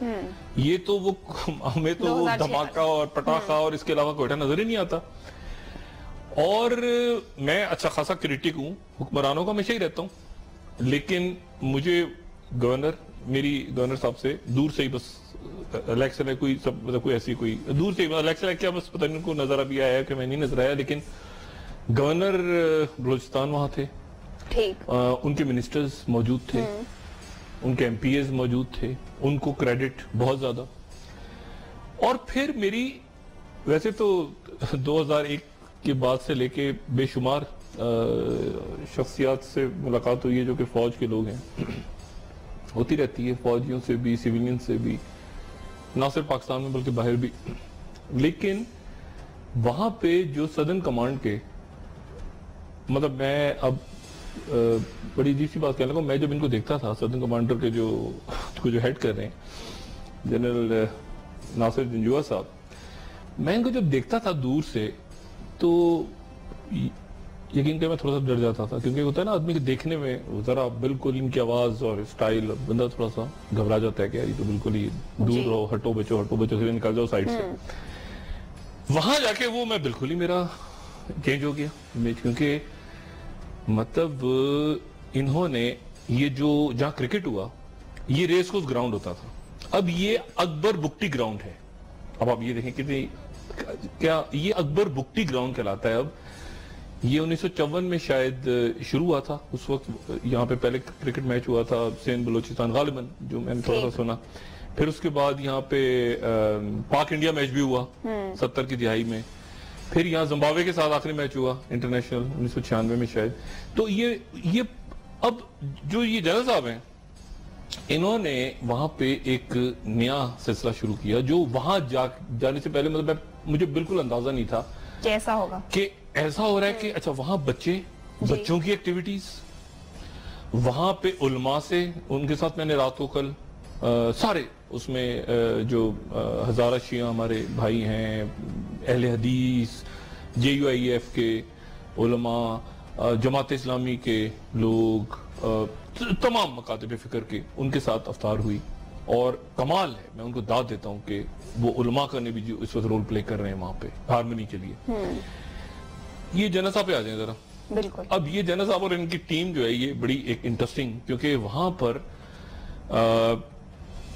یہ تو وہ ہمیں تو وہ دھماکہ اور پٹاخہ اور اس کے علاوہ کوئٹہ نظر ہی نہیں آتا. اور میں اچھا خاصا کریٹک ہوں حکمرانوں کا، ہمیشہ ہی رہتا ہوں، لیکن مجھے میری گورنر صاحب سے دور سے ہی بس الیکشن ہے کوئی ایسی کوئی دور سے ہی الیکشن ہے کیا، بس پتہ نہیں ان کو نظر ابھی آیا ہے کہ میں نہیں نظر آیا، لیکن گورنر بلوچستان وہاں تھے، ان کے منسٹرز موجود تھے، ان کے ایم پی ایز موجود تھے، ان کو کریڈٹ بہت زیادہ. اور پھر میری ویسے تو 2001 کے بعد سے لے کے بے شمار شخصیات سے ملاقات ہوئی ہے جو کہ فوج کے لوگ ہیں، ہوتی رہتی ہے، فوجیوں سے بھی، سیویلین سے بھی، نہ صرف پاکستان میں بلکہ باہر بھی. لیکن وہاں پہ جو سدرن کمانڈ کے مطلب میں اب بڑی عجیب سی بات کہنے لگا، میں جب ان کو دیکھتا تھا سدرن کمانڈر کے جو ہیڈ کر رہے ہیں جنرل ناصر جنجوعہ صاحب، میں ان کو جب دیکھتا تھا دور سے تو یقین کہ میں تھوڑا سا ڈر جاتا تھا، کیونکہ ہوتا ہے نا آدمی کے دیکھنے میں ذرا بالکل ان کی آواز اور اسٹائل بندہ تھوڑا سا گھبرا جاتا ہے کہ یار یہ تو بالکل ہی دور رہو، ہٹو بچو سے نکل جاؤ سائڈ سے. وہاں جا کے وہ میں بالکل ہی میرا چینج ہو گیا امیج، کیونکہ مطلب انہوں نے یہ جو جہاں کرکٹ ہوا یہ ریس کورس گراؤنڈ ہوتا تھا، اب یہ اکبر بکٹی گراؤنڈ ہے. اب آپ یہ دیکھیں کتنی کیا یہ اکبر بکٹی گراؤنڈ کہلاتا ہے. اب یہ 1954 میں شاید شروع ہوا تھا، اس وقت یہاں پہ پہلے کرکٹ میچ ہوا تھا سندھ بلوچستان غالباً، جو میں نے تھوڑا سا سنا. پھر اس کے بعد یہاں پہ پاک انڈیا میچ بھی ہوا 70 کی دہائی میں. پھر یہاں زمبابوے کے ساتھ آخری میچ ہوا انٹرنیشنل 1996 میں شاید. تو یہ اب جو یہ جنرل صاحب ہیں انہوں نے وہاں پہ ایک نیا سلسلہ شروع کیا جو وہاں جانے سے پہلے مطلب مجھے بالکل اندازہ نہیں تھا کیسا ہوگا، کہ ایسا ہو رہا ہے کہ اچھا وہاں بچوں کی ایکٹیویٹیز، وہاں پہ علماء سے ان کے ساتھ میں نے رات کو کل سارے اس میں جو ہزارہ شیعہ ہمارے بھائی ہیں، اہل حدیث، JUIF کے علماء، جماعت اسلامی کے لوگ، تمام مکاتب فکر کے ان کے ساتھ افطار ہوئی. اور کمال ہے، میں ان کو داد دیتا ہوں کہ وہ علماء کا نے بھی جو اس وقت رول پلے کر رہے ہیں وہاں پہ ہارمنی کے لیے. یہ جنرل صاحب پہ آ جائیں ذرا. بالکل. اب یہ جنرل صاحب اور ان کی ٹیم جو ہے یہ بڑی ایک انٹرسٹنگ، کیونکہ وہاں پر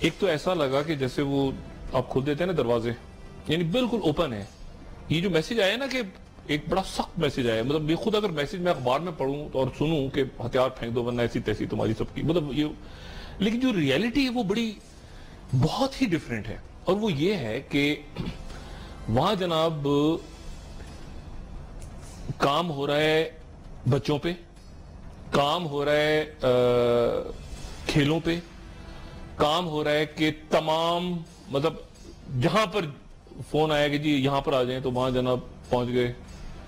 ایک تو ایسا لگا کہ جیسے وہ آپ کھول دیتے ہیں نا دروازے، یعنی بالکل اوپن ہے. یہ جو میسج آیا نا کہ ایک بڑا سخت میسج آیا، مطلب یہ خود اگر میسج میں اخبار میں پڑھوں اور سنوں کہ ہتھیار پھینک دو ورنہ ایسی تیسی تمہاری سب کی، مطلب یہ، لیکن جو ریئلٹی ہے وہ بڑی بہت ہی ڈیفرنٹ ہے. اور وہ یہ ہے کہ وہاں جناب کام ہو رہا ہے بچوں پہ، کام ہو رہا ہے کھیلوں پہ، کام ہو رہا ہے کہ تمام مطلب جہاں پر فون آیا کہ جی یہاں پر آ جائیں تو وہاں جناب پہنچ گئے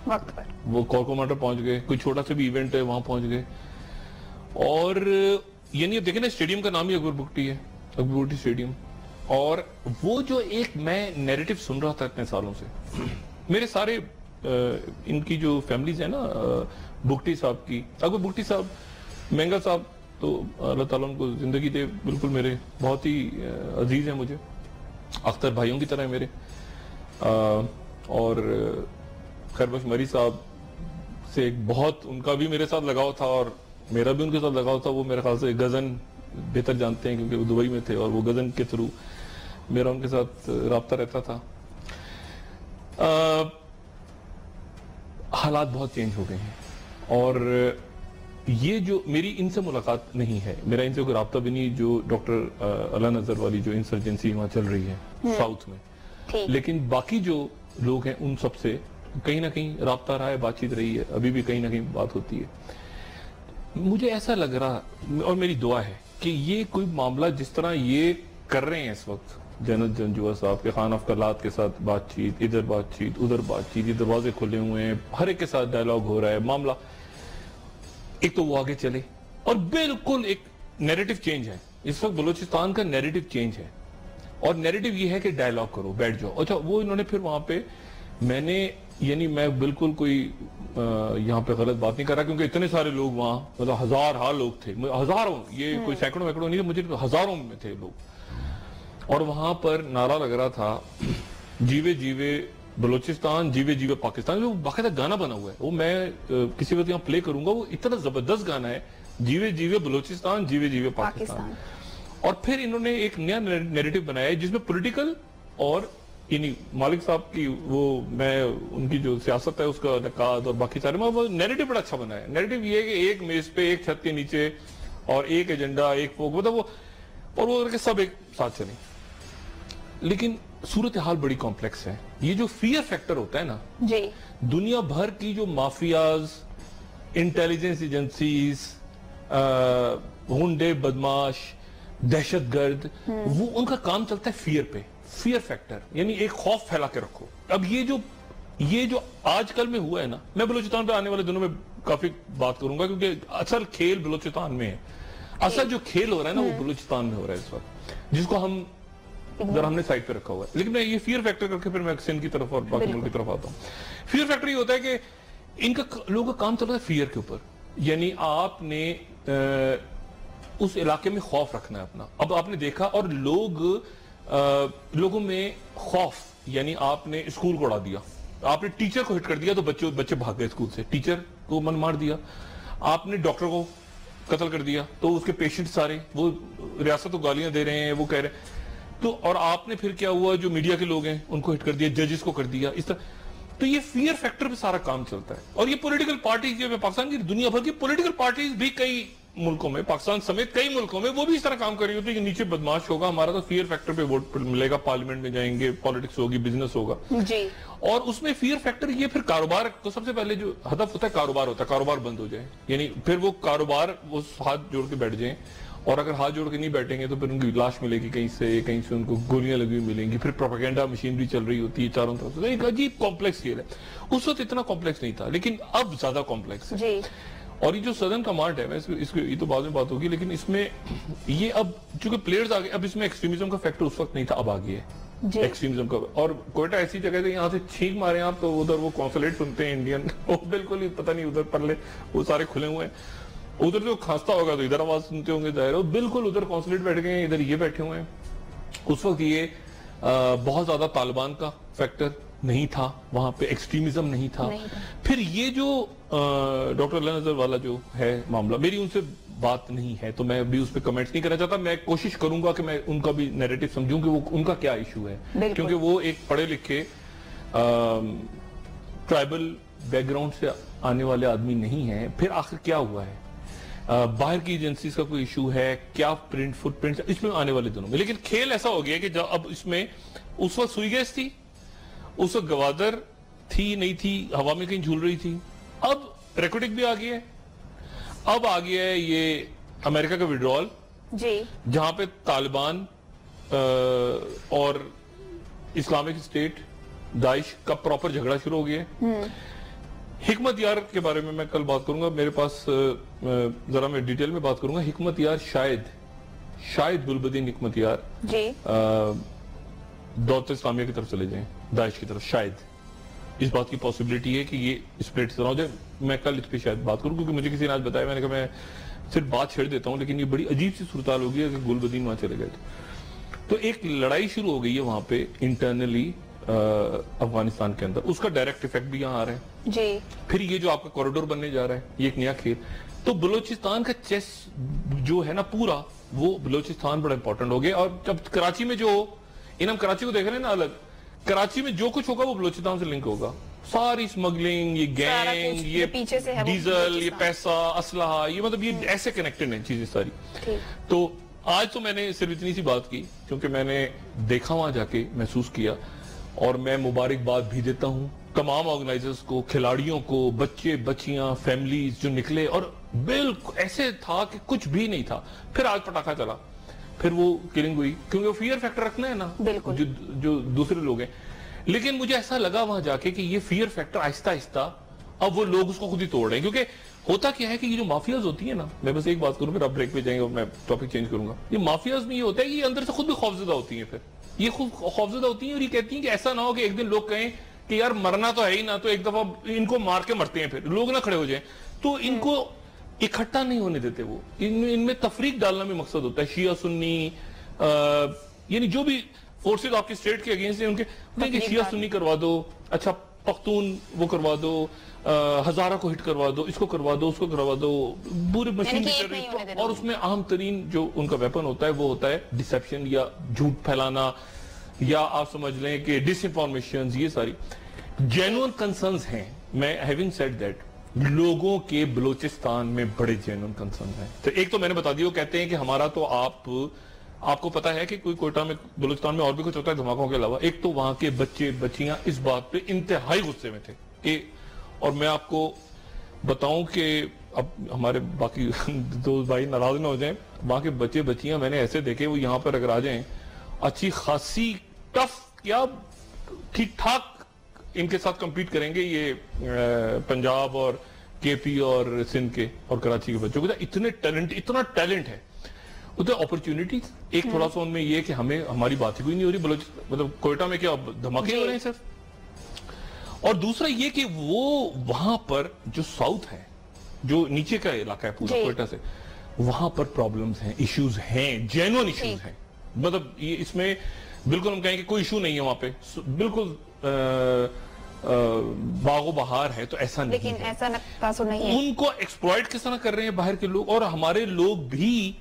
وقت پر، وہ کور کمانڈر پہنچ گئے، کوئی چھوٹا سا بھی ایونٹ ہے وہاں پہنچ گئے. اور یعنی دیکھیں نا اسٹیڈیم کا نام ہی اکبر بکٹی ہے، اکبر بکٹی اسٹیڈیم. اور وہ جو ایک میں نیریٹو سن رہا تھا اتنے سالوں سے، میرے سارے ان کی جو فیملیز ہیں نا بکٹی صاحب کی، اکبر بکٹی صاحب، مینگل صاحب تو اللہ تعالیٰ ان کو زندگی دے، بالکل میرے بہت ہی عزیز ہیں مجھے، اختر بھائیوں کی طرح ہیں میرے. اور خیربخش مری صاحب سے ایک بہت ان کا بھی میرے ساتھ لگاؤ تھا اور میرا بھی ان کے ساتھ لگاؤ تھا. وہ میرے خیال سے غزن بہتر جانتے ہیں کیونکہ وہ دبئی میں تھے اور وہ غزن کے تھرو میرا ان کے ساتھ رابطہ رہتا تھا. حالات بہت چینج ہو گئے ہیں اور یہ جو میری ان سے ملاقات نہیں ہے، میرا ان سے کوئی رابطہ بھی نہیں، جو ڈاکٹر اللہ نظر والی جو انسرجنسی وہاں چل رہی ہے ساؤتھ میں، لیکن باقی جو لوگ ہیں ان سب سے کہیں نہ کہیں رابطہ رہا ہے، بات چیت رہی ہے، ابھی بھی کہیں نہ کہیں بات ہوتی ہے. مجھے ایسا لگ رہا اور میری دعا ہے کہ یہ کوئی معاملہ جس طرح یہ کر رہے ہیں اس وقت جنرل جنجوعہ صاحب کے خان افکلات کے ساتھ بات چیت، ادھر بات چیت ادھر بات چیت، یہ دروازے کھلے ہوئے ہیں، ہر ایک کے ساتھ ڈائلاگ ہو رہا ہے، معاملہ ایک تو وہ آگے چلے. اور بالکل ایک نیریٹو چینج ہے اس وقت بلوچستان کا، نیریٹو چینج ہے. اور نیریٹو یہ ہے کہ ڈائلاگ کرو، بیٹھ جاؤ. اچھا وہ انہوں نے پھر وہاں پہ یعنی میں بالکل کوئی یہاں پہ غلط بات نہیں کر رہا کیونکہ اتنے سارے لوگ وہاں، مطلب ہزار لوگ تھے، ہزاروں، یہ کوئی سینکڑوں وینکڑوں نہیں تھے، مجھے ہزاروں میں تھے لوگ. اور وہاں پر نعرہ لگ رہا تھا جیوے جیوے بلوچستان جیوے جیوے پاکستان. وہ باقاعدہ گانا بنا ہوا ہے, وہ میں کسی وقت یہاں پلے کروں گا, وہ اتنا زبردست گانا ہے, جیوے جیوے بلوچستان جیوے جیوے پاکستان. اور پھر انہوں نے ایک نیا نیریٹو بنایا ہے جس میں پولیٹیکل اور یعنی مالک صاحب کی وہ میں ان کی جو سیاست ہے اس کا نقاد اور باقی سارے وہ نیریٹو بڑا اچھا بنا ہے. نیریٹو یہ ہے کہ ایک میز پہ ایک چھت کے نیچے اور ایک ایجنڈا ایک فوق, مطلب وہ اور وہ کہ سب ایک ساتھ چلیں. لیکن صورتحال بڑی کمپلیکس ہے. یہ جو فیئر فیکٹر ہوتا ہے نا جی, دنیا بھر کی جو مافیاز, انٹیلیجنس ایجنسیز, ہونڈے بدماش, دہشت گرد, وہ ان کا کام چلتا ہے فیئر پہ, فیئر فیکٹر, یعنی ایک خوف پھیلا کے رکھو. اب یہ جو آج کل میں ہوا ہے نا, میں بلوچستان پہ آنے والے دنوں میں کافی بات کروں گا کیونکہ اصل کھیل بلوچستان میں ہے. اصل جو کھیل ہو رہا ہے نا وہ بلوچستان میں ہو رہا ہے اس وقت, جس کو ہم ذرا ہم نے سائٹ پہ رکھا ہوا ہے. لیکن میں یہ فیئر فیکٹر کر کے پھر میں سندھ کی طرف اور باقی ملک کی طرف آتا ہوں. فیئر فیکٹر یہ ہوتا ہے کہ ان کا لوگوں کا کام چل رہا ہے فیئر کے اوپر, یعنی آپ نے اس علاقے میں خوف رکھنا ہے اپنا. اب آپ نے دیکھا اور لوگوں میں خوف, یعنی آپ نے اسکول کو اڑا دیا, آپ نے ٹیچر کو ہٹ کر دیا تو بچے بھاگ گئے اسکول سے, ٹیچر کو من مار دیا. آپ نے ڈاکٹر کو قتل کر دیا تو اس کے پیشنٹ سارے وہ ریاست کو گالیاں دے رہے ہیں, وہ کہہ رہے ہیں تو. اور آپ نے پھر کیا ہوا, جو میڈیا کے لوگ ہیں ان کو ہٹ کر دیا, ججز کو کر دیا, اس طرح. تو یہ فیئر فیکٹر پہ سارا کام چلتا ہے. اور یہ پولیٹیکل پارٹیز جو پاکستان کی دنیا بھر کی پولیٹیکل پارٹیز بھی کئی ملکوں میں, پاکستان سمیت کئی ملکوں میں, وہ بھی اس طرح کام کر رہی ہوتی ہے کہ نیچے بدماش ہوگا ہمارا تو فیئر فیکٹر پہ ووٹ ملے گا, پارلیمنٹ میں جائیں گے, پالیٹکس ہوگی, بزنس ہوگا جی. اور اس میں فیئر فیکٹر یہ پھر کاروبار تو سب سے پہلے جو ہدف ہوتا ہے کاروبار ہوتا ہے, کاروبار بند ہو جائے, یعنی پھر وہ کاروبار وہ ہاتھ جوڑ کے بیٹھ جائیں, اور اگر ہاتھ جوڑ کے نہیں بیٹھیں گے تو پھر ان کی لاش ملے گی کہیں سے ان کو گولیاں لگی ہوئی ملیں گی, پھر پروپیگنڈا مشینری چل رہی ہوتی ہے چاروں طرف سے. ایک عجیب کمپلیکس کھیل ہے. اس وقت اتنا کمپلیکس نہیں تھا لیکن اب زیادہ کمپلیکس ہے. جی. اور یہ جو سدرن کمانڈ ہے, یہ تو بعد میں بات ہوگی, لیکن اس میں یہ اب چونکہ پلیئرز آگے, اب اس میں ایکسٹریمزم کا فیکٹر اس وقت نہیں تھا, اب آگیا ہے ایکسٹریمزم کا. اور کوئٹہ ایسی جگہ ہے یہاں سے چھینک مارے آپ تو ادھر وہ کونسولیٹ سنتے ہیں انڈین, وہ بالکل ہی پتہ نہیں ادھر پرلے وہ سارے کھلے ہوئے ہیں. ادھر جو کھانستا ہوگا تو ادھر آواز سنتے ہوں گے ظاہر, بالکل ادھر کونسولیٹ بیٹھ گئے ہیں, ادھر یہ بیٹھے ہوئے ہیں. اس وقت یہ بہت زیادہ طالبان کا فیکٹر نہیں تھا وہاں پہ, ایکسٹریمزم نہیں تھا. پھر یہ جو ڈاکٹر اللہ نظر والا جو ہے معاملہ, میری ان سے بات نہیں ہے تو میں بھی اس پہ کمنٹس نہیں کرنا چاہتا. میں کوشش کروں گا کہ میں ان کا بھی نیریٹو سمجھوں کہ وہ ان کا کیا ایشو ہے, کیونکہ وہ ایک پڑھے لکھے ٹرائبل بیک گراؤنڈ سے آنے والے آدمی نہیں ہیں. پھر آخر کیا ہوا ہے, باہر کی ایجنسیز کا کوئی ایشو ہے کیا, فٹ پرنٹ اس میں آنے والے دنوں میں. لیکن کھیل ایسا ہو گیا کہ جب اب اس میں اس وقت سوئی گیس تھی, اس وقت گوادر تھی نہیں تھی, ہوا میں کہیں جھول رہی تھی. اب ریکوٹک بھی آ گیا ہے, اب آ گیا ہے یہ امریکہ کا وڈرال, جہاں پہ طالبان اور اسلامک اسٹیٹ داعش کا پراپر جھگڑا شروع ہو گیا ہے. حکمت یار کے بارے میں کل بات کروں گا, میرے پاس ذرا میں ڈیٹیل میں بات کروں گا. حکمت یار شاید گلبدین حکمت یار دولت اسلامیہ کی طرف چلے جائیں, داعش کی طرف. شاید اس بات کی پاسبلٹی ہے کہ یہ اسپلٹ سے نہ ہو جائے. میں کل اس پہ شاید بات کروں کیونکہ مجھے کسی نے آج بتایا, میں نے کہا میں صرف بات چھیڑ دیتا ہوں, لیکن یہ بڑی عجیب سی صورتحال ہوگی کہ گلبدین وہاں چلے گئے تو ایک لڑائی شروع ہو گئی ہے وہاں پہ انٹرنلی افغانستان کے اندر. اس کا ڈائریکٹ ایفیکٹ بھی یہاں آ رہا ہے جی. پھر یہ جو آپ کا کوریڈور بننے جا رہا ہے, یہ ایک نیا کھیل. تو بلوچستان کا چیس جو ہے نا پورا, وہ بلوچستان بڑا امپورٹنٹ ہو گیا. اور جب کراچی میں جو ہم کراچی کو دیکھ رہے ہیں نا الگ, کراچی میں جو کچھ ہوگا وہ بلوچستان سے لنک ہوگا. ساری سمگلنگ, یہ گینگ, یہ ڈیزل, یہ پیسہ, اسلحہ, یہ مطلب یہ ایسے کنیکٹڈ ہیں چیزیں ساری. تو آج تو میں نے صرف اتنی سی بات کی کیونکہ میں نے دیکھا وہاں جا کے, محسوس کیا, اور میں مبارکباد بھی دیتا ہوں تمام آرگنائزرز کو, کھلاڑیوں کو, بچے بچیاں, فیملیز جو نکلے. اور بالکل ایسے تھا کہ کچھ بھی نہیں تھا. پھر آج پٹاخہ چلا, پھر وہ کلنگ ہوئی, کیونکہ وہ فیئر فیکٹر رکھنا ہے نا جو دوسرے لوگ ہیں. لیکن مجھے ایسا لگا وہاں جا کے کہ یہ فیئر فیکٹر آہستہ آہستہ اب وہ لوگ اس کو خود ہی توڑ رہے ہیں. کیونکہ ہوتا کیا ہے کہ یہ جو مافیاز ہوتی ہیں نا, میں بس ایک بات کروں پھر آپ بریک پہ جائیں گے اور میں ٹاپک چینج کروں گا. یہ مافیاز میں یہ ہوتا ہے کہ یہ اندر سے خود بھی خوفزدہ ہوتی ہیں. پھر یہ خود خوفزدہ ہوتی ہیں اور یہ کہتی ہیں کہ ایسا نہ ہو کہ ایک دن لوگ کہیں کہ یار مرنا تو ہے ہی نہ, تو ایک دفعہ ان کو مار کے مرتے ہیں, پھر لوگ نہ کھڑے ہو جائیں. تو ان کو اکٹھا نہیں ہونے دیتے, وہ ان میں تفریق ڈالنا بھی مقصد ہوتا ہے. شیعہ سنی, یعنی جو بھی فورسز آپ کے اسٹیٹ کے اگینسٹ ہیں ان کے شیعہ سنی کروا دو, اچھا پختون وہ کروا دو, ہزارہ کو ہٹ کروا دو, اس کو کروا دو, اس کو کروا دو, پورے مشین اور اس میں اہم ترین جو ان کا ویپن ہوتا ہے وہ ہوتا ہے ڈسیپشن یا جھوٹ پھیلانا, یا آپ سمجھ لیں کہ ڈس انفارمیشن. یہ ساری جینوئن کنسرنز ہیں. میں ہیونگ سیڈ دیٹ لوگوں کے بلوچستان میں بڑے جینوئن کنسرنز ہیں. تو ایک تو میں نے بتا دیا, وہ کہتے ہیں کہ ہمارا تو آپ کو پتا ہے کہ کوئی کوئٹہ میں بلوچستان میں اور بھی کچھ ہوتا ہے دھماکوں کے علاوہ. ایک تو وہاں کے بچے بچیاں اس بات پہ انتہائی غصے میں تھے. اور میں آپ کو بتاؤں کہ اب ہمارے باقی دوست بھائی ناراض نہ ہو جائیں, وہاں کے بچے بچیاں میں نے ایسے دیکھے, وہ یہاں پر اگر آ جائیں اچھی خاصی ٹف کیا ٹھیک ٹھاک ان کے ساتھ کمپیٹ کریں گے یہ پنجاب اور کے پی اور سندھ کے اور کراچی کے بچوں کو. اتنا ٹیلنٹ ہے, ادھر اپرچونٹیز. ایک تھوڑا سا ان میں یہ کہ ہماری بات ہی کوئی نہیں ہو رہی, مطلب کوئٹہ میں کیا دھماکے ہو رہے ہیں صرف. اور دوسرا یہ کہ وہ وہاں پر جو ساؤتھ ہے, جو نیچے کا علاقہ ہے پورا کوئٹہ سے, وہاں پر پرابلمز ہیں, ایشوز ہیں, جینوئن ایشوز ہیں. مطلب یہ اس میں بالکل ہم کہیں کہ کوئی ایشو نہیں ہے وہاں پہ, بالکل باغ و بہار ہے, تو ایسا نہیں ہے. لیکن ایسا تاثر نہیں ہے. ان کو ایکسپلائٹ کس طرح کر رہے ہیں باہر کے لوگ, اور ہمارے لوگ بھی.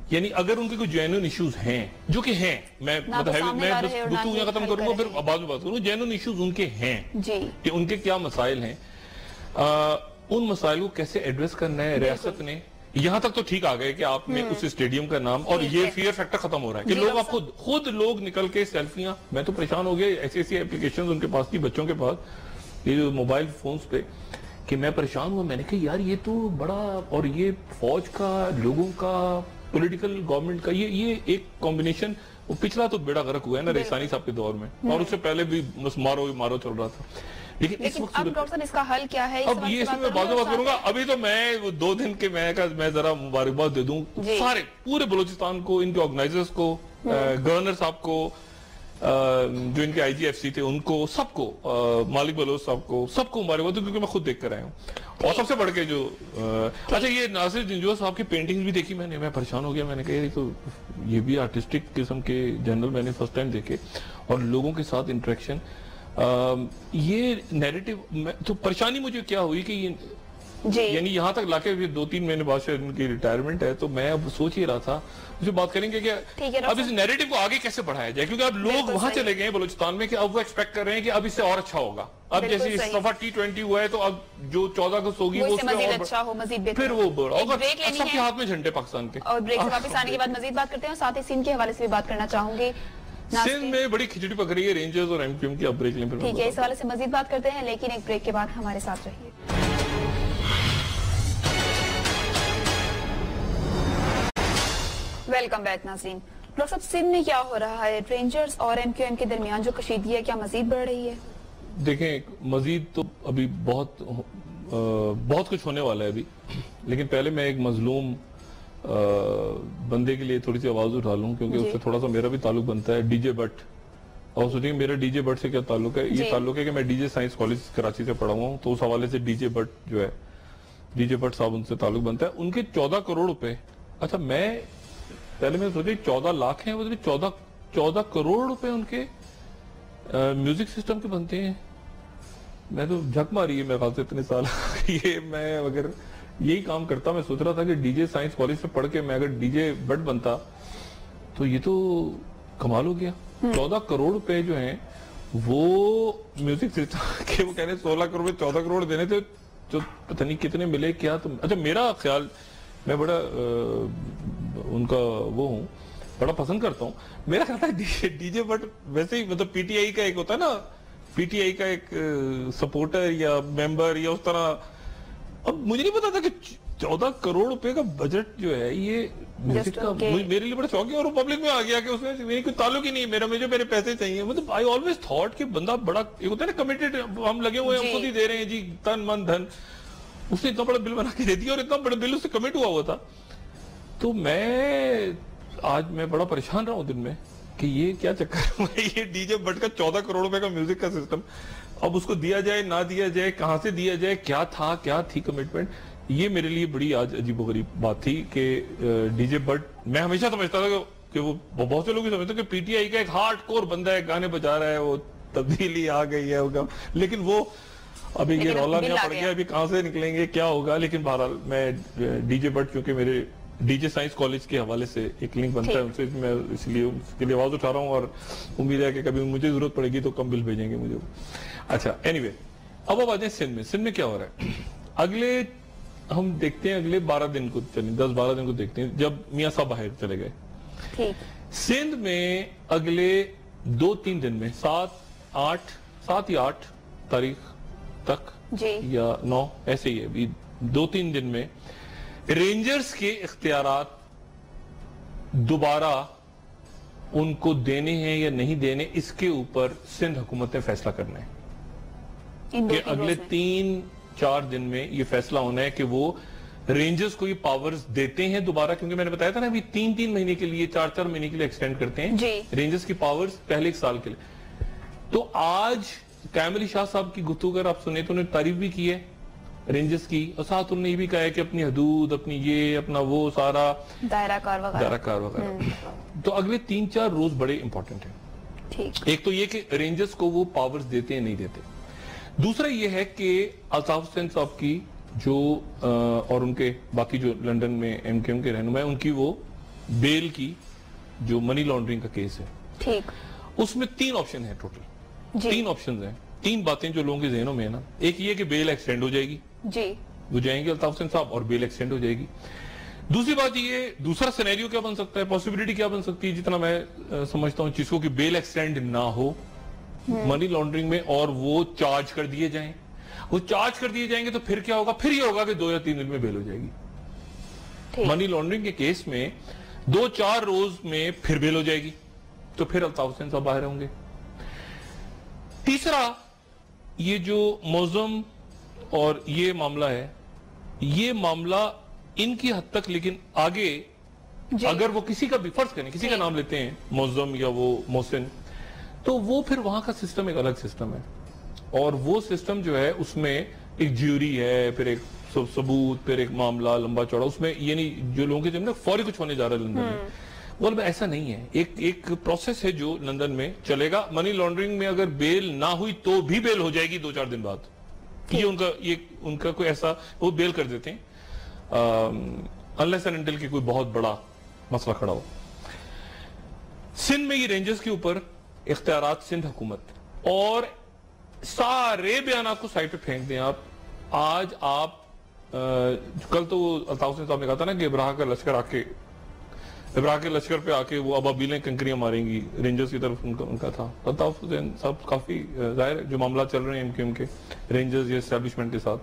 یعنی اگر ان کے کوئی جینوئن ایشوز ہیں, جو کہ ہیں, میں گفتگو یہاں ختم کروں گا پھر بعد میں بات کروں, جینوئن ایشوز ان کے ہیں کہ ان کے کیا مسائل ہیں, ان مسائل کو کیسے ایڈریس کرنا ہے ریاست نے. یہاں تک تو ٹھیک آ گئے کہ آپ نے اس اسٹیڈیم کا نام, اور یہ فیئر فیکٹر ختم ہو رہا ہے کہ لوگ آپ خود لوگ نکل کے سیلفیاں. میں تو پریشان ہو گیا, ایسی اپلیکیشنز ان کے پاس تھی بچوں کے پاس, یہ جو موبائل فونز پہ, کہ میں پریشان ہوا. میں نے کہا یار یہ تو بڑا, اور یہ فوج کا, لوگوں کا, پولیٹیکل گورنمنٹ کا, یہ ایک کمبینیشن. وہ پچھلا تو بیڑا غرق ہوا ہے نا ریسانی صاحب کے دور میں, اور اس سے پہلے بھی مارو چل رہا تھا. لیکن اب ڈاکٹر صاحب اس کا حل کیا ہے؟ اب یہ اس میں بات کروں گا. ابھی تو میں 2 دن کے میں ذرا مبارکباد دے دوں سارے پورے بلوچستان کو, ان کے آرگنائزرز کو, گورنر صاحب کو, جو ان کے آئی جی ایف سی تھے ان کو, سب کو, مالک بلوچ صاحب کو, سب کو مبارکباد دوں, کیونکہ میں خود دیکھ کر آیا ہوں. اور سب سے بڑھ کے جو اچھا یہ ناصر جنجوع صاحب کی پینٹنگز بھی دیکھی میں پریشان ہو گیا. میں نے کہا تو یہ بھی آرٹسٹک قسم کے جنرل میں نے فرسٹ ٹائم دیکھے, اور لوگوں کے ساتھ انٹریکشن. یہ نیریٹو تو پریشانی مجھے کیا ہوئی کہ یعنی یہاں تک لاکے 2-3 مہینے بعد شاید ان کی ریٹائرمنٹ ہے, تو میں اب سوچ ہی رہا تھا مجھے بات کریں گے کہ اب اس نیریٹو کو آگے کیسے بڑھایا جائے, کیونکہ اب لوگ وہاں چلے گئے ہیں بلوچستان میں کہ اب وہ ایکسپیکٹ کر رہے ہیں کہ اب اس سے اور اچھا ہوگا. اب جیسے اس دفعہ T20 ہوا ہے تو اب جو 14 اگست ہوگی وہ پھر وہ ہوگا, سب کے ہاتھ میں جھنڈے پاکستان کے. اور بریک سے واپس آنے کے بعد مزید بات کرتے ہیں, اور ساتھ ہی سندھ کے حوالے سے بھی بات کرنا چاہوں گی. سندھ میں بڑی کھچڑی پک رہی ہے رینجرز اور ایم کیو ایم کی. اب بریک لیں, ٹھیک ہے, اس حوالے سے مزید بات کرتے ہیں, لیکن ایک بریک کے بعد ہمارے ساتھ رہیے. ویلکم بیک ناظرین. ڈاکٹر صاحب سندھ میں کیا ہو رہا ہے؟ رینجرز اور ایم کیو ایم کے درمیان جو کشیدگی ہے کیا مزید بڑھ رہی ہے؟ دیکھیں مزید تو ابھی بہت کچھ ہونے والا ہے ابھی, لیکن پہلے میں ایک مظلوم بندے کے لیے تھوڑی سی آواز اٹھا لوں, کیونکہ اس سے تھوڑا سا میرا بھی تعلق بنتا ہے. ڈی جے بٹ, اور سوچیں میرا ڈی جے بٹ سے کیا تعلق ہے. یہ تعلق ہے کہ میں D J science college Karachi سے پڑھا ہوا ہوں, تو اس حوالے سے ڈی جے بٹ جو ہے, ڈی جے بٹ صاحب ان سے تعلق بنتا ہے. ان کے 14 کروڑ روپے, اچھا پہلے میں سوچیں 14 لاکھ ہیں, وہ 14 کروڑ روپے ان کے میوزک سسٹم کے بنتے ہیں. میں تو جھک ماری ہے میرے خیال سے اتنے سال. یہ میں اگر یہی کام کرتا, میں سوچ رہا تھا کہ ڈی جے سائنس کالج سے پڑھ کے میں اگر ڈی جے بٹ بنتا تو یہ تو کمال ہو گیا. 14 کروڑ روپے جو ہیں وہ میوزک سسٹم کے, وہ کہہ رہے 16 کروڑ میں 14 کروڑ دینے تھے, جو پتہ نہیں کتنے ملے کیا. تو اچھا میرا خیال, میں بڑا ان کا وہ ہوں, بڑا پسند کرتا ہوں. میرا خیال ہے ڈی جے بٹ ویسے ہی مطلب پی ٹی آئی کا ایک ہوتا ہے نا, پی ٹی آئی کا ایک سپورٹر یا ممبر یا اس طرح. اب مجھے نہیں پتا تھا کہ 14 کروڑ روپے کا بجٹ جو ہے یہ میوزک کا میرے لیے بڑا شوق ہے, اور پبلک میں آ گیا کہ اس میں میری کوئی تعلق ہی نہیں, مجھے میرے پیسے چاہیے. مطلب آئی آلویز تھاٹ کہ بندہ بڑا ایک ہوتا ہے نا کمیٹڈ, ہم لگے ہوئے ہیں, ہم خود ہی دے رہے ہیں جی تن من دھن. اس نے اتنا بڑا بل بنا کے دے دیا, اور اتنا بڑا بل اس سے کمٹ ہوا تھا. تو آج میں بڑا پریشان رہا ہوں دن میں کہ یہ کیا چکر ہے, یہ ڈی جے بٹ کا 14 کروڑ روپے کا میوزک کا سسٹم, اب اس کو دیا جائے نہ دیا جائے, کہاں سے دیا جائے, کیا تھی کمٹمنٹ. یہ میرے لیے بڑی آج عجیب و غریب بات تھی کہ ڈی جے بٹ, میں ہمیشہ سمجھتا تھا کہ کہ وہ بہت سے لوگ سمجھتے ہیں کہ پی ٹی آئی کا ایک ہارڈ کور بندہ ہے, گانے بجا رہا ہے, وہ تبدیلی آ گئی ہے, لیکن وہ ابھی یہ رولا نہیں پڑ گیا, ابھی کہاں سے نکلیں گے, کیا ہوگا. لیکن بہرحال میں ڈی جے بٹ چونکہ میرے ڈی جے سائنس کالج کے حوالے سے ایک لنک بنتا ہے ان سے, میں اس لیے اس کے لیے آواز اٹھا رہا ہوں, اور امید ہے کہ کبھی مجھے ضرورت پڑے گی تو کم بل بھیجیں گے مجھے. اچھا اینی وے, اب آتے ہیں سندھ میں کیا ہو رہا ہے. اگلے ہم دیکھتے ہیں اگلے 12 دن کو, 10-12 دن کو دیکھتے ہیں جب میاں صاحب باہر چلے گئے. سندھ میں اگلے 2-3 دن میں 7 یا 8 تاریخ تک یا 9 ایسے ہی ہے, 2-3 دن میں رینجرز کے اختیارات دوبارہ ان کو دینے ہیں یا نہیں دینے, اس کے اوپر سندھ حکومت نے فیصلہ کرنا ہے کہ اگلے 3-4 دن میں یہ فیصلہ ہونا ہے کہ وہ رینجرز کو یہ پاورز دیتے ہیں دوبارہ, کیونکہ میں نے بتایا تھا نا ابھی 3 مہینے کے لیے 4 مہینے کے لیے ایکسٹینڈ کرتے ہیں رینجرز کی پاورز پہلے 1 سال کے لیے. تو آج قائم علی شاہ صاحب کی گفتگو اگر آپ سنیں تو انہوں نے تعریف بھی کی ہے رینجرز کی, اور ساتھ انہوں نے یہ بھی کہا ہے کہ اپنی حدود, اپنی یہ اپنا وہ سارا دائرہ کار وغیرہ. تو اگلے 3-4 روز بڑے امپورٹنٹ ہیں. ایک تو یہ کہ رینجرز کو وہ پاورز دیتے ہیں نہیں دیتے. دوسرا یہ ہے کہ الطاف حسین صاحب کی جو اور ان کے باقی جو لنڈن میں ایم کیو ایم کے رہنما ہیں, ان کی وہ بیل کی جو منی لانڈرنگ کا کیس ہے, اس میں 3 آپشن ہیں ٹوٹل. 3 آپشنز ہیں, 3 باتیں جو لوگوں کے ذہنوں میں ہیں نا. ایک یہ کہ بیل ایکسٹینڈ ہو جائے گی, وہ جائیں گے الطاف حسین صاحب اور بیل ایکسٹینڈ ہو جائے گی. دوسری بات یہ, دوسرا سینیریو کیا بن سکتا ہے, پاسبلٹی کیا بن سکتی ہے, جتنا میں سمجھتا ہوں چیز کو, کہ بیل ایکسٹینڈ نہ ہو منی لانڈرنگ میں اور وہ چارج کر دیے جائیں. وہ چارج کر دیے جائیں گے تو پھر کیا ہوگا, پھر یہ ہوگا کہ 2 یا 3 دن میں بیل ہو جائے گی. منی لانڈرنگ کے کیس میں 2-4 روز میں پھر بیل ہو جائے گی, تو پھر الطاف حسین صاحب باہر ہوں گے. تیسرا یہ جو موزم اور یہ معاملہ ہے, یہ معاملہ ان کی حد تک, لیکن آگے اگر وہ کسی کا بھی فرض کریں, کسی کا نام لیتے ہیں موزم یا وہ محسن, تو وہ پھر وہاں کا سسٹم ایک الگ سسٹم ہے, اور وہ سسٹم جو ہے اس میں ایک جیوری ہے, پھر ایک ثبوت, پھر ایک معاملہ لمبا چوڑا, اس میں یعنی جو لوگوں کے جب فوری کچھ ہونے جا رہا ہے لندن میں, وہ ایسا نہیں ہے. ایک پروسیس ہے جو لندن میں چلے گا. منی لانڈرنگ میں اگر بیل نہ ہوئی تو بھی بیل ہو جائے گی 2-4 دن بعد. یہ ان کا کوئی ایسا, وہ بیل کر دیتے ہیں unless and until کہ کوئی بہت بڑا مسئلہ کھڑا ہو. سندھ میں یہ رینجرز کے اوپر اختیارات سندھ حکومت, اور سارے بیانات کو سائٹ پہ پھینک دیں آپ. آج آپ کل تو الطاف حسین صاحب نے کہا تھا نا کہ ابراہ کے لشکر پہ آ کے وہ ابابیلیں کنکریاں ماریں گی, رینجرز کی طرف ان کا تھا. الطاف حسین صاحب کافی ظاہر جو معاملات چل رہے ہیں ان کے رینجرز یا اسٹیبلشمنٹ کے ساتھ,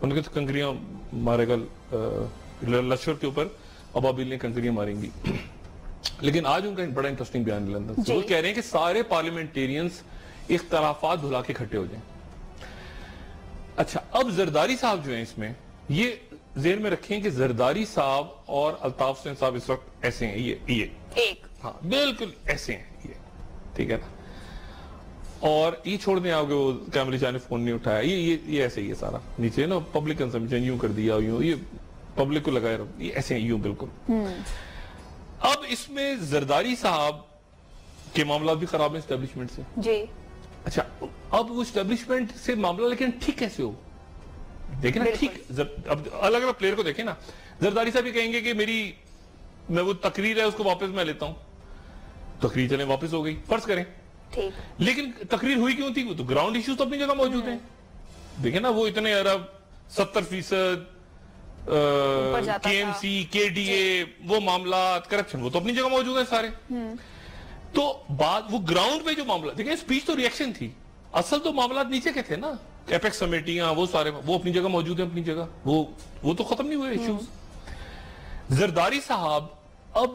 ان کے کنکریاں مارے گا لشکر کے اوپر, ابابیلیں کنکریاں ماریں گی. لیکن آج ان کا بڑا انٹرسٹنگ بیان ہے لندن سے. وہ کہہ رہے ہیں کہ سارے پارلیمنٹیرینز اختلافات بھلا کے کھٹے ہو جائیں. اچھا, اب زرداری صاحب جو ہیں اس میں, یہ ذہن میں رکھیں کہ زرداری صاحب اور الطاف حسین صاحب اس وقت ایسے ہیں, یہ ہاں بالکل ایسے ہیں یہ, ٹھیک ہے نا. اور یہ چھوڑ دیں آپ, وہ قائم علی شاہ نے فون نہیں اٹھایا, یہ ایسے ہی ہے سارا نیچے نا, پبلک کنزمپشن یوں کر دیا, یوں یہ پبلک کو لگائے رہو, یہ ایسے ہیں یوں بالکل. اب اس میں زرداری صاحب کے معاملات بھی خراب ہیں اسٹیبلشمنٹ سے. جی اچھا, اب وہ اسٹیبلشمنٹ سے معاملہ لیکن ٹھیک کیسے ہو, دیکھیں نا ٹھیک, اب الگ الگ پلیئر کو دیکھیں نا. زرداری صاحب یہ کہیں گے کہ میں وہ تقریر ہے اس کو واپس میں لیتا ہوں, تقریر چلیں واپس ہو گئی فرض کریں, لیکن تقریر ہوئی کیوں تھی, وہ تو گراؤنڈ ایشوز تو اپنی جگہ موجود ہیں. دیکھیں نا وہ اتنے ارب 70% کے ایم سی, کے ڈی اے, وہ معاملات, کرپشن, وہ تو اپنی جگہ موجود ہیں سارے. تو بات وہ گراؤنڈ پہ جو معاملہ, دیکھیں اسپیچ تو ریئیکشن تھی, اصل تو معاملات نیچے کے تھے نا, ایپیکس کمیٹیاں, وہ سارے وہ اپنی جگہ موجود ہیں, اپنی جگہ وہ تو ختم نہیں ہوئے ایشوز. زرداری صاحب اب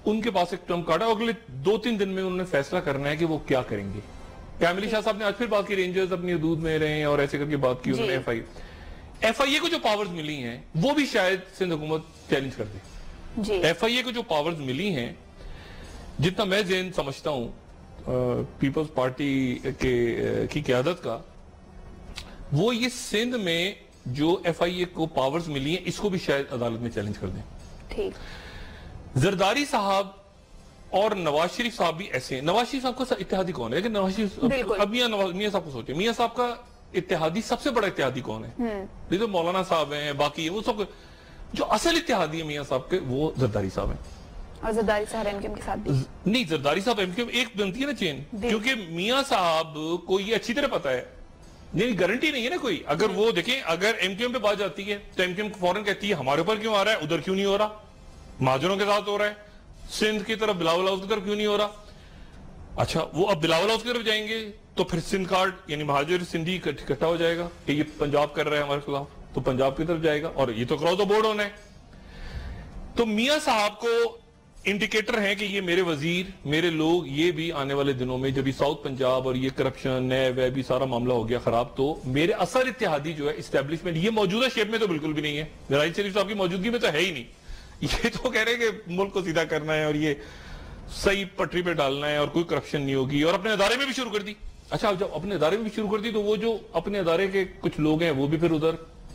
ان کے پاس ایک ٹرمپ کارڈ ہے, اگلے 2-3 دن میں انہوں نے فیصلہ کرنا ہے کہ وہ کیا کریں گے. قائم علی شاہ صاحب نے آج پھر بات کی, رینجرز اپنی حدود میں رہے ہیں اور ایسے کر کے بات کی انہوں نے. ایف آئی اے کو جو پاورز ملی ہیں وہ بھی شاید سندھ حکومت چیلنج کر دے. ایف آئی اے کو جو پاورز ملی ہیں, جتنا میں ذہن سمجھتا ہوں پیپلز پارٹی کی قیادت کا, وہ یہ سندھ میں جو ایف آئی اے کو پاورز ملی ہیں اس کو بھی شاید عدالت میں چیلنج کر دیں. زرداری صاحب اور نواز شریف صاحب بھی ایسے ہیں. نواز شریف صاحب کا اتحادی کون ہے؟ لیکن نواز شریف اب میاں صاحب کو سوچیں, میاں صاحب کا اتحادی سب سے بڑا اتحادی کون ہے؟ یہ تو مولانا صاحب ہیں, باقی وہ سب. جو اصل اتحادی ہے میاں صاحب کے وہ زرداری صاحب ہیں. اور زرداری صاحب ایم کیو ایم کے ساتھ بھی نہیں, زرداری صاحب ایم کیو ایم ایک بنتی ہے نا چین, کیونکہ میاں صاحب کو یہ اچھی طرح پتا ہے, نہیں گارنٹی نہیں ہے نا کوئی. اگر وہ دیکھیں, اگر ایم کیو ایم پہ بات جاتی ہے تو ایم کیو ایم فوراً کہتی ہے ہمارے اوپر کیوں آ رہا ہے, ادھر کیوں نہیں ہو رہا, مہاجروں کے ساتھ ہو رہا ہے, سندھ کی طرف بلاول ہاؤس کی طرف کیوں نہیں ہو رہا. اچھا, وہ اب بلاول ہاؤس کی طرف جائیں گے تو پھر سندھ کارڈ یعنی مہاجر سندھی اکٹھا ہو جائے گا کہ یہ پنجاب کر رہے ہیں ہمارے خلاف, تو پنجاب کی طرف جائے گا, اور یہ تو کراس دا بورڈ ہونا ہے. تو میاں صاحب کو انڈیکیٹر ہیں کہ یہ میرے وزیر, میرے لوگ, یہ بھی آنے والے دنوں میں جب یہ ساؤتھ پنجاب اور یہ کرپشن ہے بھی سارا معاملہ ہو گیا خراب, تو میرے اصل اتحادی جو ہے اسٹیبلشمنٹ, یہ موجودہ شیپ میں تو بالکل بھی نہیں ہے, راحیل شریف صاحب کی موجودگی میں تو ہے ہی نہیں. یہ تو کہہ رہے ہیں کہ ملک کو سیدھا کرنا ہے اور یہ صحیح پٹری پہ ڈالنا ہے اور کوئی کرپشن نہیں ہوگی, اور اپنے ادارے میں بھی شروع کر دی. اچھا, جب اپنے ادارے میں بھی شروع کر دی تو وہ جو اپنے ادارے کے کچھ لوگ ہیں وہ بھی پھر ادھر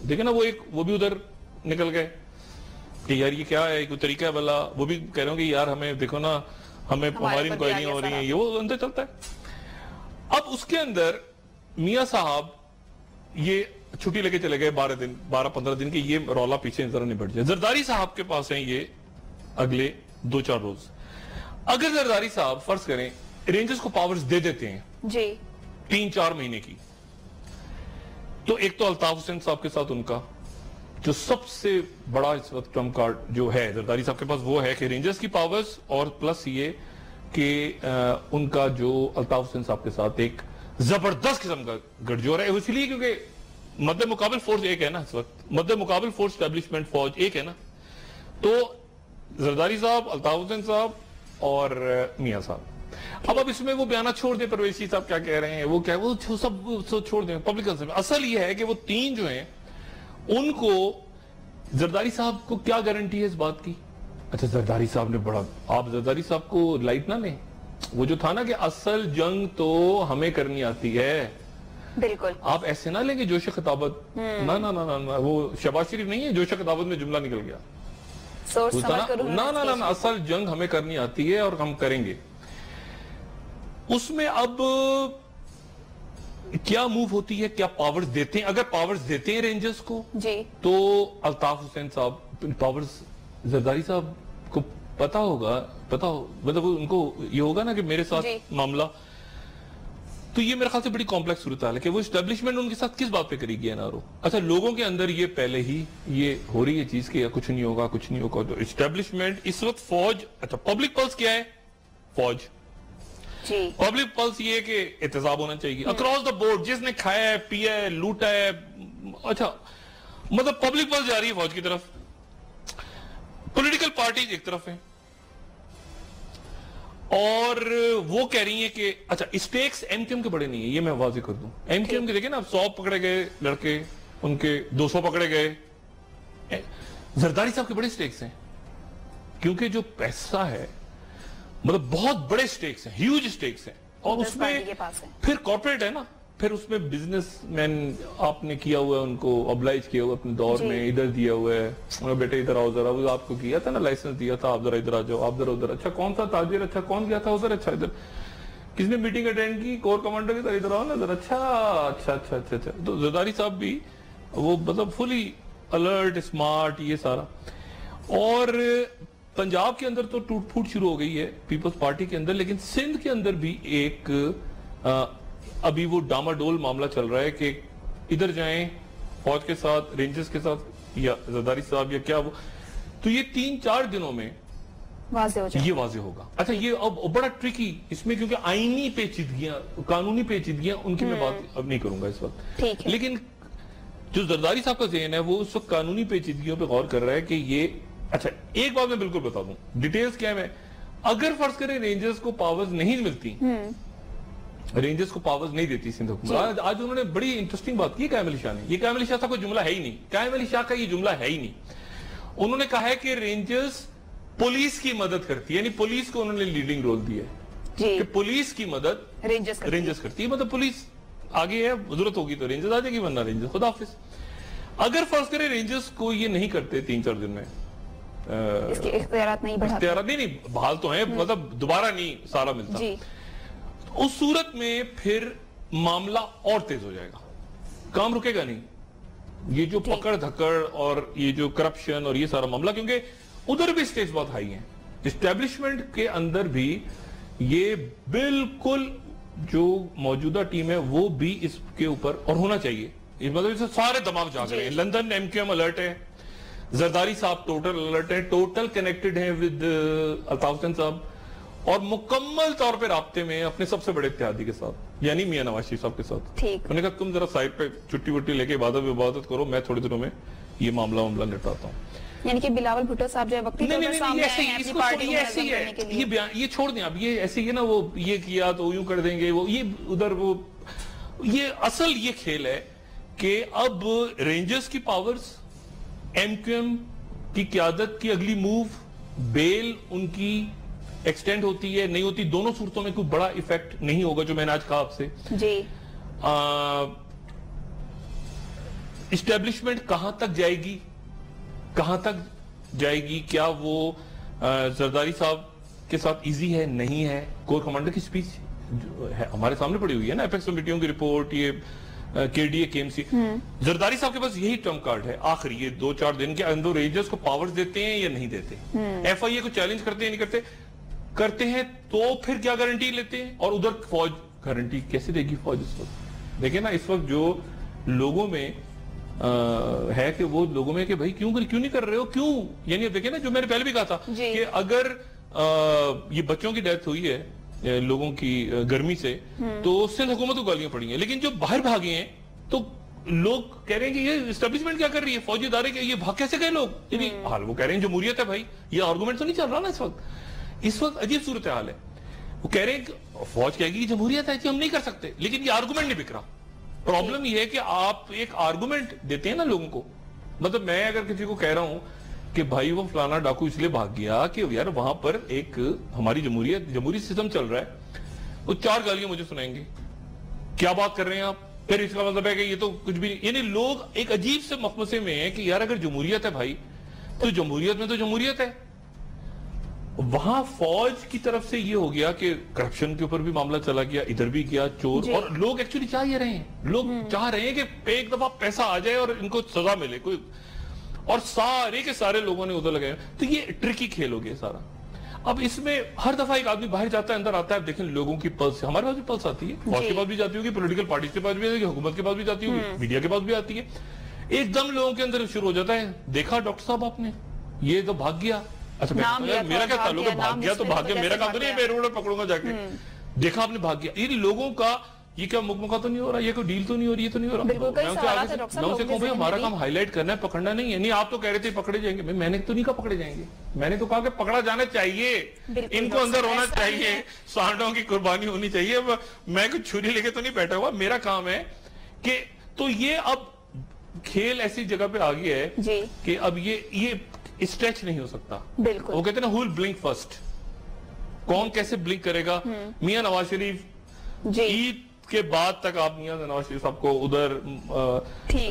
دیکھیں نا, وہ بھی ادھر نکل گئے کہ یار یہ کیا ہے, کوئی طریقہ ہے بلا. وہ بھی کہہ رہے ہوں کہ یار ہمیں دیکھو نا, ہمیں ہماری انکوائریاں ہو رہی ہیں, یہ وہ اندر چلتا ہے. اب اس کے اندر میاں صاحب یہ چھٹی لے کے چلے گئے 12-15 دن کی, یہ رولا پیچھے ذرا نبٹ جائے. زرداری صاحب کے پاس ہیں یہ اگلے 2-4 روز. اگر زرداری صاحب فرض کریں رینجرز کو پاورز دے دیتے ہیں جی 3-4 مہینے کی, تو ایک تو الطاف حسین صاحب کے ساتھ ان کا جو سب سے بڑا اس وقت ٹرمپ کارڈ جو ہے زرداری صاحب کے پاس وہ ہے کہ رینجرز کی پاورز, اور پلس یہ کہ ان کا جو الطاف حسین صاحب کے ساتھ ایک زبردست قسم کا گٹھ جوڑ ہے. اس لیے کیونکہ مد مقابل فورس ایک ہے نا, اس وقت مد مقابل فورس اسٹیبلشمنٹ فوج ایک ہے نا. تو زرداری صاحب, الطاف حسین صاحب اور میاں صاحب. اب اس میں وہ بیانات چھوڑ دیں, پرویز صاحب کیا کہہ رہے ہیں, وہ کیا, وہ سب چھوڑ دیں پبلک سے. اصل یہ ہے کہ وہ تین جو ہیں ان کو زرداری صاحب کو کیا گارنٹی ہے اس بات کی. اچھا, زرداری صاحب نے بڑا, آپ زرداری صاحب کو لائٹ نہ لیں, وہ جو تھا نا کہ اصل جنگ تو ہمیں کرنی آتی ہے, بالکل آپ ایسے نہ لیں گے جوش خطابت. نہ وہ شہباز شریف نہیں ہے, جوش خطابت میں جملہ نکل گیا. نہ اصل جنگ ہمیں کرنی آتی ہے اور ہم کریں گے. اس میں اب کیا موو ہوتی ہے, کیا پاورز دیتے ہیں. اگر پاورز دیتے ہیں رینجرز کو جی تو الطاف حسین صاحب پاورز زرداری صاحب کو پتا ہوگا, مطلب ان کو یہ ہوگا نا کہ میرے ساتھ معاملہ. تو یہ میرے خیال سے بڑی کمپلیکس صورتحال ہے کہ وہ اسٹیبلشمنٹ ان کے ساتھ کس بات پہ کرے گی این آر او. اچھا, لوگوں کے اندر یہ پہلے ہی یہ ہو رہی ہے چیز کہ کچھ نہیں ہوگا, کچھ نہیں ہوگا. تو اسٹیبلشمنٹ اس وقت فوج, اچھا پبلک پلس کیا ہے, فوج. پبلک پلس یہ کہ احتساب ہونا چاہیے اکراس دا بورڈ, جس نے کھایا ہے, پیا ہے, لوٹا ہے. اچھا, مطلب پبلک پلس جا رہی ہے فوج کی طرف, پولیٹیکل پارٹیز ایک طرف ہیں, اور وہ کہہ رہی ہیں کہ اچھا اسٹیکس ایم کیو ایم کے بڑے نہیں ہیں. یہ میں واضح کر دوں, ایم کیو ایم کے دیکھیں نا, 100 پکڑے گئے لڑکے, ان کے 200 پکڑے گئے. زرداری صاحب کے بڑے اسٹیکس ہیں, کیونکہ جو پیسہ ہے مطلب بہت بڑے اسٹیکس ہیں, ہیوج اسٹیکس ہیں, اور اس میں پھر کارپوریٹ ہے نا, پھر اس میں بزنس مین آپ نے کیا ہوا ہے, ان کو ابلائج کیا ہوا اپنے دور میں, ادھر دیا ہوا ہے, بیٹے ادھر آؤ ذرا, وہ آپ کو کیا تھا نا, لائسنس دیا تھا, آپ ذرا ادھر آ جاؤ, آپ ذرا ادھر. اچھا کون سا تاجر, اچھا کون گیا تھا ادھر, اچھا ادھر کس نے میٹنگ اٹینڈ کی, کور کمانڈر کی طرح, ادھر آؤ نا ادھر. اچھا. تو زرداری صاحب بھی وہ مطلب فلی الرٹ, اسمارٹ, یہ سارا. اور پنجاب کے اندر تو ٹوٹ پھوٹ شروع ہو گئی ہے پیپلز پارٹی کے اندر, لیکن سندھ کے اندر بھی ایک ابھی وہ ڈاماڈول معاملہ چل رہا ہے کہ ادھر جائیں فوج کے ساتھ, رینجرز کے ساتھ, یا زرداری صاحب, یا کیا وہ. تو یہ 3-4 دنوں میں یہ واضح ہوگا. اچھا, یہ اب بڑا ٹرکی اس میں, کیونکہ آئینی پیچیدگیاں, قانونی پیچیدگیاں, ان کی میں بات اب نہیں کروں گا اس وقت. لیکن جو زرداری صاحب کا ذہن ہے وہ اس وقت قانونی پیچیدگیوں پہ غور کر رہا ہے کہ یہ. اچھا, ایک بات میں بالکل بتا دوں, ڈیٹیلز کیا ہے, اگر فرض کریں رینجرز کو پاورز نہیں ملتی, رینجرز کو پاورز نہیں دیتی سندھ حکومت. آج انہوں نے بڑی انٹرسٹنگ بات کی قائم علی شاہ نے. یہ قائم علی شاہ کا کوئی جملہ ہے ہی نہیں, قائم علی شاہ کا یہ جملہ ہے ہی نہیں. انہوں نے کہا ہے کہ رینجرز پولیس کی مدد کرتی ہے, یعنی پولیس کو انہوں نے لیڈنگ رول دیا ہے کہ پولیس کی مدد رینجرز کرتی ہے. مطلب پولیس آگے ہے, ضرورت ہوگی تو رینجرز آ جائے گی, ورنہ رینجرز خدا حافظ. اگر فرض کریں رینجرز کو یہ نہیں کرتے 3-4 دن میں, اس کے اختیارات نہیں بڑھاتے. اختیارات نہیں بحال تو ہیں, مطلب دوبارہ نہیں سارا ملتا. جی اس صورت میں پھر معاملہ اور تیز ہو جائے گا, کام رکے گا نہیں. یہ جو پکڑ دھکڑ اور یہ جو کرپشن اور یہ سارا معاملہ, کیونکہ ادھر بھی سٹیج بہت ہائی ہیں, اسٹیبلشمنٹ کے اندر بھی یہ بالکل جو موجودہ ٹیم ہے وہ بھی اس کے اوپر اور ہونا چاہیے. مطلب اسے سارے دماغ جاگ رہے ہیں. London M Q M alert ہے, زرداری صاحب ٹوٹل الرٹ ہے, ٹوٹل کنیکٹڈ ہیں ود الطاف حسین صاحب, اور مکمل طور پہ رابطے میں اپنے سب سے بڑے اتحادی کے ساتھ یعنی میاں نواز شریف صاحب کے ساتھ. ٹھیک, انہوں نے کہا تم ذرا سائڈ پہ چھٹی وٹی لے کے عبادت کرو, میں تھوڑے دنوں میں یہ معاملہ نپٹاتا ہوں. یعنی کہ بلاول بھٹو صاحب جو ہے وقتی طور پر سامنے آئے ہیں اپنی پارٹی کو منظم کرنے کے لیے. یہ چھوڑ دیں, اب یہ ایسے ہی نا وہ یہ کیا تو یوں کر دیں گے, وہ یہ ادھر وہ, یہ اصل یہ کھیل ہے کہ اب رینجرز کی پاورز, ایم کیو ایم کی قیادت کی اگلی موو, بیل ان کی ایکسٹینڈ ہوتی ہے نہیں ہوتی, دونوں صورتوں میں کوئی بڑا ایفیکٹ نہیں ہوگا جو میں نے آج کہا آپ سے. جی اسٹیبلشمنٹ کہاں تک جائے گی, کہاں تک جائے گی, کیا وہ زرداری صاحب کے ساتھ ایزی ہے نہیں ہے. کور کمانڈر کی سپیچ ہمارے سامنے پڑی ہوئی ہے نا, ایپیکس کمیٹیوں کی رپورٹ, یہ کے ڈی اے کے ایم سی. زرداری صاحب کے پاس یہی ٹرمپ کارڈ ہے آخر, یہ 2-4 دن کے اندر رینجرز کو پاورز دیتے ہیں یا نہیں دیتے, ایف آئی اے کو چیلنج کرتے ہیں نہیں کرتے ہیں تو پھر کیا گارنٹی لیتے ہیں, اور ادھر فوج گارنٹی کیسے دے گی فوج اس وقت. دیکھیں نا اس وقت جو لوگوں میں ہے کہ وہ لوگوں میں کہ بھائی کیوں نہیں کر رہے ہو, کیوں, یعنی دیکھیں نا جو میں نے پہلے بھی کہا تھا کہ اگر یہ بچوں کی ڈیتھ ہوئی ہے لوگوں کی گرمی سے تو سندھ حکومت کو گالیاں پڑی ہیں, لیکن جو باہر بھاگے ہیں تو لوگ کہہ رہے ہیں کہ یہ اسٹیبلشمنٹ کیا کر رہی ہے, فوجی ادارے کے یہ بھاگ کیسے گئے لوگ, یعنی حال وہ کہہ رہے ہیں جمہوریت ہے بھائی, یہ آرگومنٹ تو نہیں چل رہا نا اس وقت عجیب صورتحال ہے. وہ کہہ رہے ہیں کہ فوج کہے گی جمہوریت ہے ہم نہیں کر سکتے, لیکن یہ آرگومنٹ نہیں بک رہا. پرابلم یہ ہے کہ آپ ایک آرگومنٹ دیتے ہیں نا لوگوں کو, مطلب میں اگر کسی کو کہہ رہا ہوں کہ بھائی وہ فلانا ڈاکو اس لیے بھاگ گیا کہ یار وہاں پر ایک ہماری جمہوری سسٹم چل رہا ہے, وہ 4 گالیاں مجھے سنائیں گے, کیا بات کر رہے ہیں آپ, پھر اس کا مطلب ہے کہ یہ تو کچھ بھی نہیں. یعنی لوگ ایک عجیب سے مخمصے میں ہیں کہ یار اگر جمہوریت ہے بھائی تو جمہوریت میں تو جمہوریت ہے. وہاں فوج کی طرف سے یہ ہو گیا کہ کرپشن کے اوپر بھی معاملہ چلا گیا, ادھر بھی کیا چور, اور لوگ ایکچولی چاہ یہ رہے ہیں, لوگ چاہ رہے ہیں کہ ایک دفعہ پیسہ آ جائے اور ان کو سزا ملے کوئی, اور سارے کے سارے لوگوں نے ادھر لگائے. تو یہ ٹرکی کھیل ہو گیا سارا. اب اس میں ہر دفعہ ایک آدمی باہر جاتا ہے اندر آتا ہے, دیکھیں لوگوں کی پلس, ہمارے پاس بھی پلس آتی ہے, فوج کے پاس بھی جاتی ہوگی, پولیٹیکل پارٹیز کے پاس بھی آتی ہے, حکومت کے پاس بھی جاتی ہوگی, میڈیا کے پاس بھی آتی ہے. ایک دم لوگوں کے اندر شروع ہو جاتا ہے, دیکھا ڈاکٹر صاحب آپ نے یہ تو بھاگ گیا, اچھا میرا کیا تعلق ہے, بھاگ گیا تو بھاگ گیا, میرا کام تو نہیں, میں روڈ پکڑوں گا جا کے, دیکھا آپ نے بھاگ گیا. یہ لوگوں کا یہ کیا مکمکہ تو نہیں ہو رہا, یہ کوئی ڈیل تو نہیں ہو رہی, یہ تو نہیں ہو رہا. میں اسے کہوں بھائی ہمارا کام ہائی لائٹ کرنا ہے, پکڑنا نہیں ہے. نہیں آپ تو کہہ رہے تھے پکڑے جائیں گے, میں نے تو نہیں کہا پکڑے جائیں گے, میں نے تو کہا کہ پکڑا جانا چاہیے, ان کو اندر ہونا چاہیے, سانڈوں کی قربانی ہونی چاہیے. میں کوئی چھری لے کے تو نہیں بیٹھا ہوا, میرا کام ہے کہ تو یہ اب کھیل ایسی جگہ پہ آ گیا ہے کہ اب یہ اسٹریچ نہیں ہو سکتا. بالکل وہ کہتے ہیں نا who will blink first, کون کیسے بلنک کرے گا. میاں نواز شریف عید کے بعد تک آپ میاں نواز شریف صاحب کو ادھر,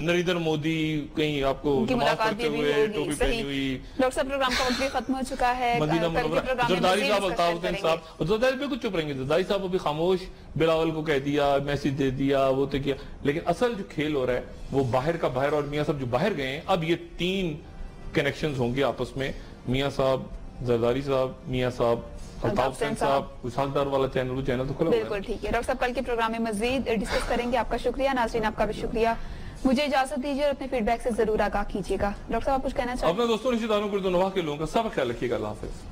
نریندر مودی کہیں آپ کو نماز پڑھتے ہوئے ٹوپی پہنی ہوئی. ڈاکٹر صاحب پروگرام کا وقت بھی ختم ہو چکا ہے. مدینہ منورہ, زرداری صاحب, الطاف حسین صاحب, زرداری پہ کچھ چپ رہیں گے, زرداری صاحب ابھی خاموش, بلاول کو کہہ دیا, میسج دے دیا, وہ تو کیا, لیکن اصل جو کھیل ہو رہا ہے وہ باہر کا باہر, اور میاں صاحب جو باہر گئے ہیں, اب یہ 3 کنیکشنز ہوں گے آپس میں, میاں صاحب, زرداری صاحب, میاں صاحب, الطاف حسین صاحب. اسحاق ڈار والا چینل تو کھلا ہوا ہے. بالکل ٹھیک ہے ڈاکٹر صاحب, کل کے پروگرام میں مزید ڈسکس کریں گے. آپ کا شکریہ, ناظرین آپ کا بھی شکریہ. مجھے اجازت دیجیے اور اپنے فیڈ بیک سے ضرور آگاہ کیجیے گا. ڈاکٹر صاحب آپ کچھ کہنا چاہتے ہیں؟ اپنے دوستوں رشتہ داروں کو نواح کے لوگوں کا سب خیال رکھیے گا. اللہ حافظ.